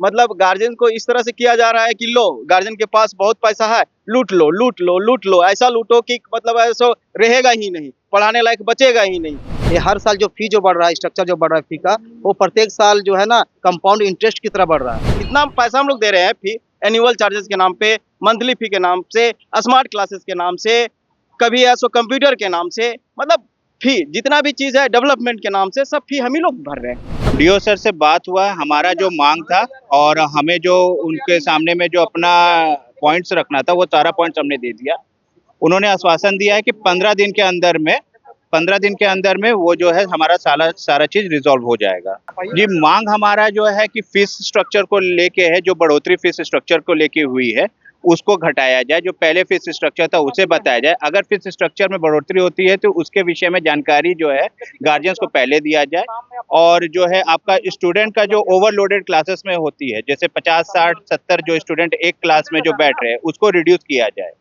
मतलब गार्जियन को इस तरह से किया जा रहा है कि लो गार्जियन के पास बहुत पैसा है, लूट लो लूट लो लूट लो, ऐसा लूटो कि मतलब ऐसा रहेगा ही नहीं, पढ़ाने लायक बचेगा ही नहीं। ये हर साल जो फी जो बढ़ रहा है, स्ट्रक्चर जो बढ़ रहा है फी का, वो प्रत्येक साल जो है ना कंपाउंड इंटरेस्ट की तरह बढ़ रहा है। इतना पैसा हम लोग दे रहे हैं फी, एनुअल चार्जेस के नाम पे, मंथली फी के नाम से, स्मार्ट क्लासेस के नाम से, कभी ऐसा कंप्यूटर के नाम से, मतलब फी जितना भी चीज है डेवलपमेंट के नाम से सब फी हम ही लोग भर रहे हैं। डीओ सर से बात हुआ, हमारा जो मांग था और हमें जो उनके सामने में जो अपना पॉइंट्स रखना था वो सारा पॉइंट्स हमने दे दिया। उन्होंने आश्वासन दिया है कि 15 दिन के अंदर में वो जो है हमारा सारा चीज रिजॉल्व हो जाएगा। जी, मांग हमारा जो है कि फीस स्ट्रक्चर को लेके है, जो बढ़ोतरी फीस स्ट्रक्चर को लेके हुई है उसको घटाया जाए, जो पहले फीस स्ट्रक्चर था उसे बताया जाए। अगर फीस स्ट्रक्चर में बढ़ोतरी होती है तो उसके विषय में जानकारी जो है गार्जियंस को पहले दिया जाए, और जो है आपका स्टूडेंट का जो ओवरलोडेड क्लासेस में होती है, जैसे 50 60 70 जो स्टूडेंट एक क्लास में जो बैठ रहे हैं उसको रिड्यूस किया जाए,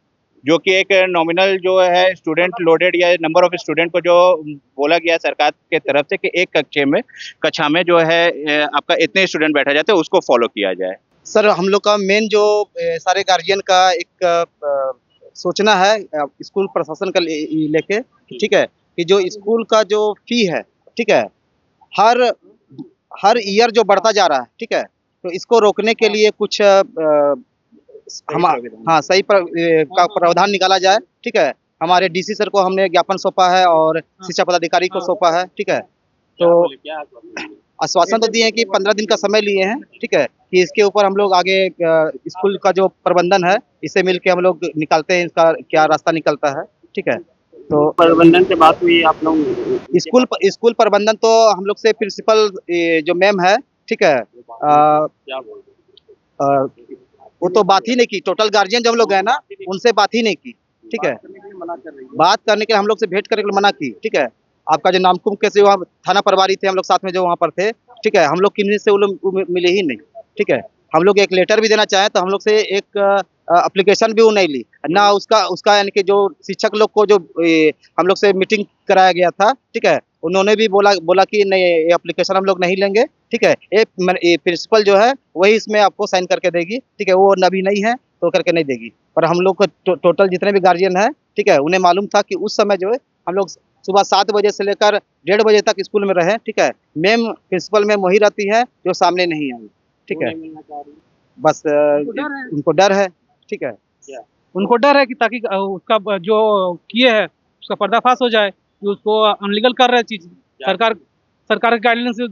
जो कि एक नॉमिनल जो है स्टूडेंट लोडेड या नंबर ऑफ स्टूडेंट को जो बोला गया सरकार के तरफ से कि एक कक्षा में जो है आपका इतने स्टूडेंट बैठा जाते हैं उसको फॉलो किया जाए। सर हम लोग का मेन जो सारे गार्जियन का एक सोचना है स्कूल प्रशासन का लेके, ठीक है, कि जो स्कूल का जो फी है, ठीक है, हर हर ईयर जो बढ़ता जा रहा है, ठीक है, तो इसको रोकने के लिए कुछ हाँ सही का प्रावधान निकाला जाए, ठीक है। हमारे डीसी सर को हमने ज्ञापन सौंपा है और शिक्षा पदाधिकारी को सौंपा है, ठीक है। तो आश्वासन तो दिए हैं कि 15 दिन का समय लिए हैं, ठीक है, कि इसके ऊपर हम लोग आगे स्कूल का जो प्रबंधन है इससे मिलके हम लोग निकालते हैं, इसका क्या रास्ता निकलता है, ठीक है। तो प्रबंधन से बात हुई आप लोग? स्कूल प्रबंधन तो हम लोग से प्रिंसिपल जो मैम है, ठीक है, क्या बोल रहे वो तो बात ही नहीं की। टोटल गार्जियन जो हम लोग गए ना उनसे बात ही नहीं की, ठीक है। बात करने के लिए हम लोग से भेंट करने के लिए मना की, ठीक है। आपका जो नामकुम कैसे वहाँ थाना प्रभारी थे, हम लोग साथ में जो वहाँ पर थे, ठीक है, हम लोग किन्हीं से वो लोग मिले ही नहीं, ठीक है। हम लोग एक लेटर भी देना चाहें तो हम लोग से एक एप्लीकेशन भी वो नहीं ली ना, उसका यानी कि जो शिक्षक लोग को जो हम लोग से मीटिंग कराया गया था, ठीक है, उन्होंने भी बोला कि नहीं ये एप्लीकेशन हम लोग नहीं लेंगे, ठीक है। ये प्रिंसिपल जो है वही इसमें आपको साइन करके देगी, ठीक है, वो अभी नहीं है तो करके नहीं देगी। पर हम लोग को टोटल जितने भी गार्जियन है, ठीक है, उन्हें मालूम था कि उस समय जो है हम लोग सुबह 7 बजे से लेकर 1:30 बजे तक स्कूल में रहे, ठीक है। मैम प्रिंसिपल मैम वही रहती है जो सामने नहीं आई, ठीक है। बस उनको डर है, ठीक है। उनको डर है कि ताकि उसका जो किए है उसका पर्दाफाश हो जाए कि उसको अनलीगल कर रहे चीज, सरकार के गाइडलाइन से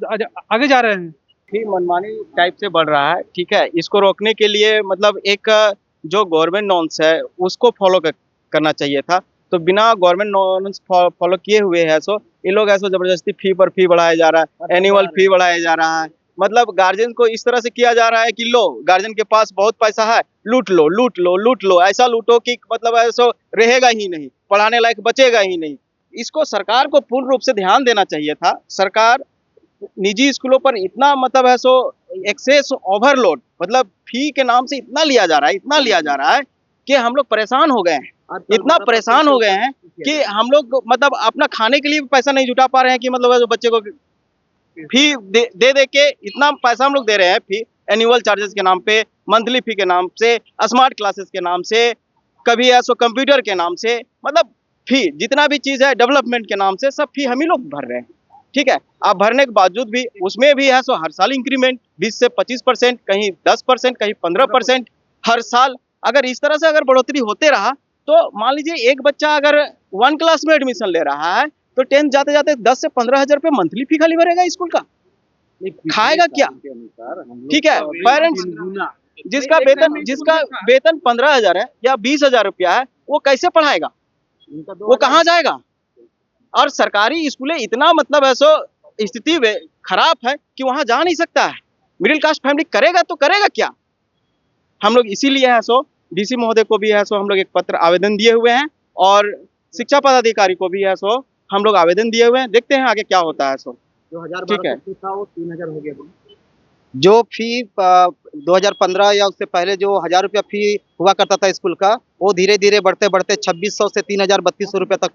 आगे जा रहे हैं। फी मनमानी टाइप से बढ़ रहा है, ठीक है। इसको रोकने के लिए मतलब एक जो गवर्नमेंट नॉर्म्स है उसको फॉलो करना चाहिए था, तो बिना गवर्नमेंट नॉर्म्स फॉलो किए हुए है सो ये लोग ऐसा जबरदस्ती फी पर फी बढ़ाया जा रहा है, एनुअल फी बढ़ाया जा रहा है। मतलब गार्जियन को इस तरह से किया जा रहा है कि लो गार्जियन के पास बहुत पैसा है, लूट लो लूट लो लूट लो, ऐसा लूटो कि मतलब ऐसा रहेगा ही नहीं, पढ़ाने लायक बचेगा ही नहीं। इसको सरकार को पूर्ण रूप से ध्यान देना चाहिए था। सरकार निजी स्कूलों पर इतना मतलब है सो एक्सेस ओवरलोड, मतलब फी के नाम से इतना लिया जा रहा है कि हम लोग परेशान हो गए हैं, इतना परेशान हो गए हैं कि हम लोग मतलब अपना खाने के लिए भी पैसा नहीं जुटा पा रहे हैं कि मतलब जो बच्चे को फी दे के इतना पैसा हम लोग दे रहे हैं फी, एनुअल चार्जेस के नाम पे, मंथली फी के नाम से, स्मार्ट क्लासेस के नाम से, कभी ऐसा कंप्यूटर के नाम से, मतलब फी जितना भी चीज है डेवलपमेंट के नाम से सब फी हम ही लोग भर रहे हैं, ठीक है। आप भरने के बावजूद भी उसमें भी है सो हर साल इंक्रीमेंट 20 से 25%, कहीं 10%, कहीं 15% हर साल। अगर इस तरह से अगर बढ़ोतरी होते रहा तो मान लीजिए एक बच्चा अगर 1 क्लास में एडमिशन ले रहा है तो 10th जाते जाते 10 से 15 हज़ार रुपये मंथली फी खाली भरेगा स्कूल का, खाएगा क्या, ठीक है। पेरेंट्स जिसका वेतन 15,000 है या 20,000 रुपया है वो कैसे पढ़ाएगा, वो कहाँ जाएगा। और सरकारी स्कूलें इतना मतलब ऐसा स्थिति खराब है कि वहां जा नहीं सकता है, मिडिल क्लास फैमिली करेगा तो करेगा क्या। हम लोग इसीलिए है सो डीसी महोदय को भी है सो हम लोग एक पत्र आवेदन दिए हुए हैं और शिक्षा पदाधिकारी को भी है सो हम लोग आवेदन दिए हुए हैं, देखते हैं आगे क्या होता है। सो ठीक है, 3000 हो गया। जो फी 2015 या उससे पहले जो 1000 रुपया फी हुआ करता था स्कूल का, वो धीरे धीरे बढ़ते बढ़ते 2600 से 3000-3200 रुपया तक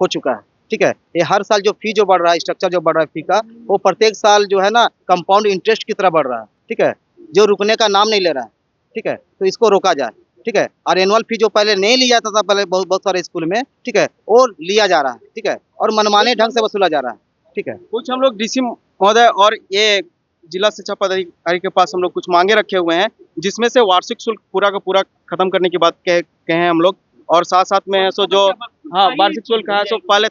हो चुका है, ठीक है। ये हर साल जो फी जो बढ़ रहा है, स्ट्रक्चर जो बढ़ रहा है फी का, वो प्रत्येक साल जो है ना कंपाउंड इंटरेस्ट की तरह बढ़ रहा है, ठीक है। जो रुकने का नाम नहीं ले रहा है, ठीक है, तो इसको रोका जाए, ठीक है। और एनुअल फी जो पहले नहीं लिया जाता था पहले बहुत बहुत सारे स्कूल में, ठीक है, वो लिया जा रहा है, ठीक है, और मनमाने ढंग से वसूला जा रहा है, ठीक है। कुछ हम लोग डीसी महोदय और ये जिला शिक्षा पदाधिकारी के पास हम लोग कुछ मांगे रखे हुए हैं, जिसमें से वार्षिक शुल्क पूरा का पूरा खत्म करने की बात कहे हैं हम लोग, और साथ साथ में है सो जो हाँ वार्षिक शुल्क है सो पहले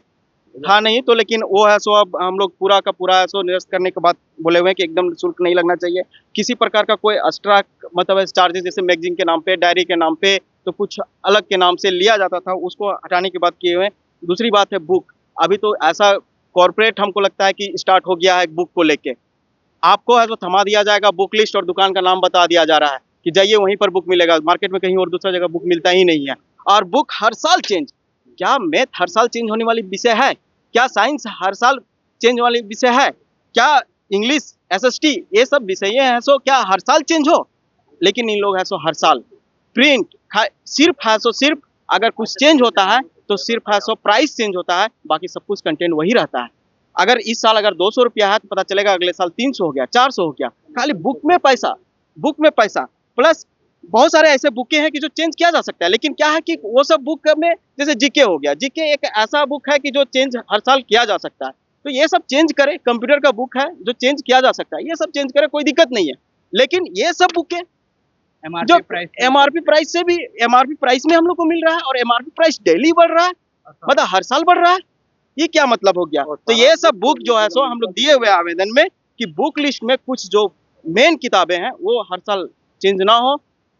था नहीं, तो लेकिन वो है सो अब हम लोग पूरा का पूरा है सो निरस्त करने के बाद बोले हुए हैं कि एकदम शुल्क नहीं लगना चाहिए। किसी प्रकार का कोई एक्स्ट्रा मतलब चार्जेस जैसे मैगजीन के नाम पे, डायरी के नाम पे, तो कुछ अलग के नाम से लिया जाता था, उसको हटाने की बात किए हुए हैं। दूसरी बात है बुक, अभी तो ऐसा कॉर्पोरेट हमको लगता है कि स्टार्ट हो गया है बुक को लेके, आपको है तो थमा दिया जाएगा, बुक लिस्ट और दुकान का नाम बता दिया जा रहा है कि जाइए वहीं पर बुक मिलेगा, मार्केट में कहीं और दूसरा जगह बुक मिलता ही नहीं है। और बुक हर साल चेंज, क्या मैथ हर साल चेंज होने वाली विषय है? क्या साइंस हर साल चेंज वाली विषय है? क्या इंग्लिश, एसएसटी, ये सब विषय हैं सो क्या हर साल चेंज हो? लेकिन इन लोग है सो हर साल प्रिंट सिर्फ है सो सिर्फ अगर कुछ चेंज होता है तो सिर्फ है सो प्राइस चेंज होता है, बाकी सब कुछ कंटेंट वही रहता है। अगर इस साल अगर 200 रुपया है तो पता चलेगा अगले साल 300 हो गया, 400 हो गया, खाली बुक में पैसा प्लस बहुत सारे ऐसे बुकें हैं कि जो चेंज किया जा सकता है। लेकिन क्या है कि वो सब बुक में जैसे जीके हो गया, जीके एक ऐसा बुक है कि जो चेंज हर साल किया जा सकता है, तो ये सब चेंज करे। कंप्यूटर का बुक है जो चेंज किया जा सकता है, ये सब चेंज करे, कोई दिक्कत नहीं है। लेकिन ये सब बुकें जो एमआरपी प्राइस से भी एमआरपी प्राइस में हम लोग को मिल रहा है, और एमआरपी प्राइस डेली बढ़ रहा है, मतलब हर साल बढ़ रहा है, ये क्या मतलब हो गया? तो ये सब बुक जो है सो हम लोग दिए हुए आवेदन में कि बुक लिस्ट में कुछ जो मेन किताबें हैं वो हर साल चेंज ना हो,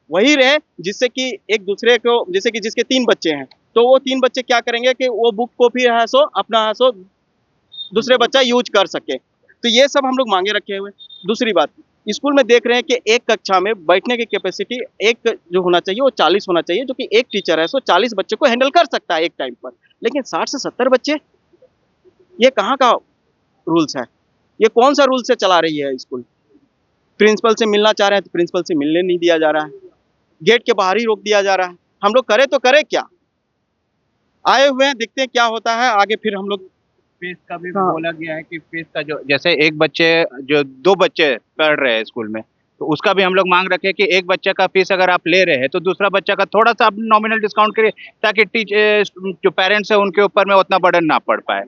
वही रहे, जिससे कि एक दूसरे को, जैसे कि जिसके 3 बच्चे हैं तो वो 3 बच्चे क्या करेंगे कि वो बुक को फिर है सो अपना है सो दूसरे बच्चा यूज कर सके। तो ये सब हम लोग मांगे रखे हुए। दूसरी बात, स्कूल में देख रहे हैं कि एक कक्षा में बैठने की कैपेसिटी एक जो होना चाहिए वो 40 होना चाहिए, जो कि एक टीचर है सो 40 बच्चे को हैंडल कर सकता है एक टाइम पर। लेकिन 60 से 70 बच्चे, ये कहाँ का रूल्स है? ये कौन सा रूल से चला रही है स्कूल? प्रिंसिपल से मिलना चाह रहे हैं तो प्रिंसिपल से मिलने नहीं दिया जा रहा है, गेट के बाहर ही रोक दिया जा रहा है। हम लोग करे तो करे क्या? आए हुए हैं, देखते हैं क्या होता है आगे। फिर हम लोग फीस का भी बोला गया है कि फीस का जो जैसे एक बच्चे जो 2 बच्चे पढ़ रहे हैं स्कूल में, तो उसका भी हम लोग मांग रखे कि एक बच्चे का फीस अगर आप ले रहे हैं तो दूसरा बच्चा का थोड़ा सा आप नॉमिनल डिस्काउंट करिए, ताकि जो पेरेंट्स है उनके ऊपर में उतना बर्डन ना पड़ पाए।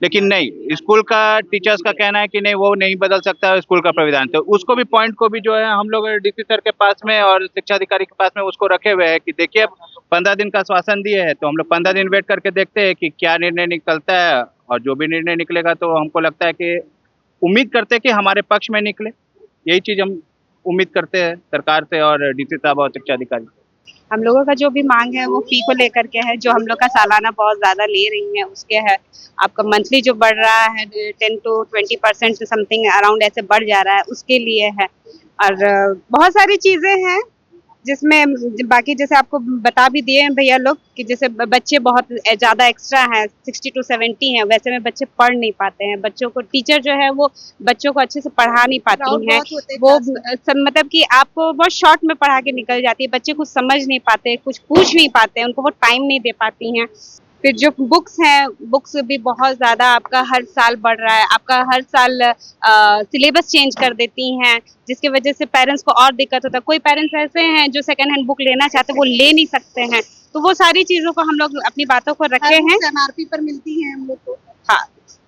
लेकिन नहीं, स्कूल का टीचर्स का कहना है कि नहीं, वो नहीं बदल सकता है स्कूल का प्राविधान। तो उसको भी पॉइंट को भी जो है हम लोग डीसी सर के पास में और शिक्षा अधिकारी के पास में उसको रखे हुए हैं कि देखिए 15 दिन का आश्वासन दिए है, तो हम लोग 15 दिन वेट करके देखते हैं कि क्या निर्णय निकलता है, और जो भी निर्णय निकलेगा तो हमको लगता है कि उम्मीद करते हैं कि हमारे पक्ष में निकले। यही चीज़ हम उम्मीद करते हैं सरकार से और डीसी साहब और शिक्षा अधिकारी। हम लोगों का जो भी मांग है वो फी को लेकर के है, जो हम लोग का सालाना बहुत ज़्यादा ले रही हैं उसके है। आपका मंथली जो बढ़ रहा है 10 to 20% समथिंग अराउंड ऐसे बढ़ जा रहा है, उसके लिए है। और बहुत सारी चीज़ें हैं जिसमें बाकी जैसे आपको बता भी दिए हैं भैया लोग कि जैसे बच्चे बहुत ज़्यादा एक्स्ट्रा हैं, 60 to 70 हैं, वैसे में बच्चे पढ़ नहीं पाते हैं। बच्चों को टीचर जो है वो बच्चों को अच्छे से पढ़ा नहीं पाती हैं, वो मतलब कि आपको बहुत शॉर्ट में पढ़ा के निकल जाती है, बच्चे कुछ समझ नहीं पाते, कुछ पूछ नहीं पाते, उनको वो टाइम नहीं दे पाती हैं। फिर जो बुक्स हैं, बुक्स भी बहुत ज़्यादा आपका हर साल बढ़ रहा है, आपका हर साल सिलेबस चेंज कर देती हैं, जिसकी वजह से पेरेंट्स को और दिक्कत होता है। कोई पेरेंट्स ऐसे हैं जो सेकंड हैंड बुक लेना चाहते हैं, वो ले नहीं सकते हैं। तो वो सारी चीज़ों को हम लोग अपनी बातों को रखे हैं। एमआरपी पर मिलती हैं हम लोग को। हाँ,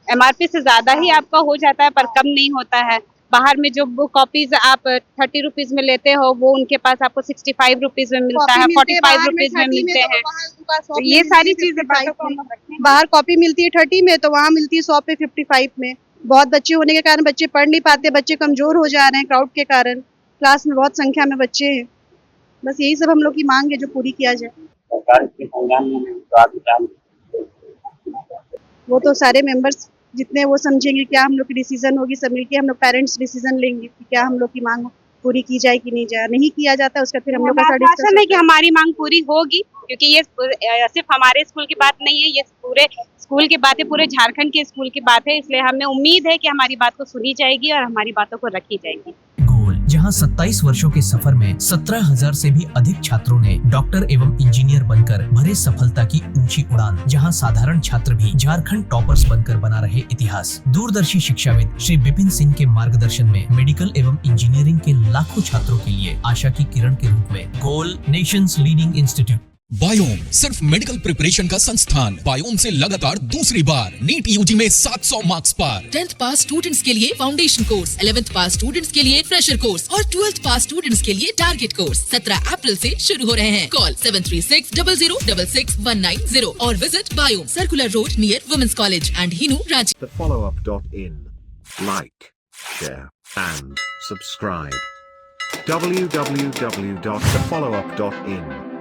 एमआरपी से ज़्यादा ही आपका हो जाता है, पर कम नहीं होता है। बाहर में जो बुक कॉपीज आप 30 रुपीज में लेते हो, वो उनके पास आपको 65 रुपीज में मिलता है, 45 रुपीज में मिलते हैं। तो ये सारी चीजें बाहर कॉपी मिलती है 30 में, तो वहाँ मिलती है 100 पे 55 में। बहुत बच्चे होने के कारण बच्चे पढ़ नहीं पाते, बच्चे कमजोर हो जा रहे हैं क्राउड के कारण, क्लास में बहुत संख्या में बच्चे हैं। बस यही सब हम लोग की मांग है जो पूरी किया जाए। वो तो सारे मेंबर्स जितने वो समझेंगे क्या हम लोग की डिसीजन होगी, सब मिलके हम लोग पेरेंट्स डिसीजन लेंगे कि क्या हम लोग की मांग पूरी की जाए कि नहीं जाए। नहीं किया जाता उसका फिर हम लोग का डिस्कशन है कि हमारी मांग पूरी होगी, क्योंकि ये सिर्फ हमारे स्कूल की बात नहीं है, ये पूरे स्कूल की बात है, पूरे झारखंड के स्कूल की बात है। इसलिए हमें उम्मीद है कि हमारी बात को सुनी जाएगी और हमारी बातों को रखी जाएगी। जहां 27 वर्षों के सफर में 17,000 से भी अधिक छात्रों ने डॉक्टर एवं इंजीनियर बनकर भरे सफलता की ऊंची उड़ान। जहां साधारण छात्र भी झारखंड टॉपर्स बनकर बना रहे इतिहास। दूरदर्शी शिक्षाविद श्री विपिन सिंह के मार्गदर्शन में मेडिकल एवं इंजीनियरिंग के लाखों छात्रों के लिए आशा की किरण के रूप में गोल नेशंस लीडिंग इंस्टीट्यूट। बायोम सिर्फ मेडिकल प्रिपरेशन का संस्थान। बायोम से लगातार दूसरी बार नीट यूजी में 700 मार्क्स पार। 10th पास स्टूडेंट्स के लिए फाउंडेशन कोर्स, 11th पास स्टूडेंट्स के लिए फ्रेशर कोर्स और 12th पास स्टूडेंट्स के लिए टारगेट कोर्स 17 अप्रैल से शुरू हो रहे हैं। कॉल 7360066190 और visit Biome, circular road near women's college and Hinoo Ranchi. thefollowup.in. Like, share and subscribe. www.thefollowup.in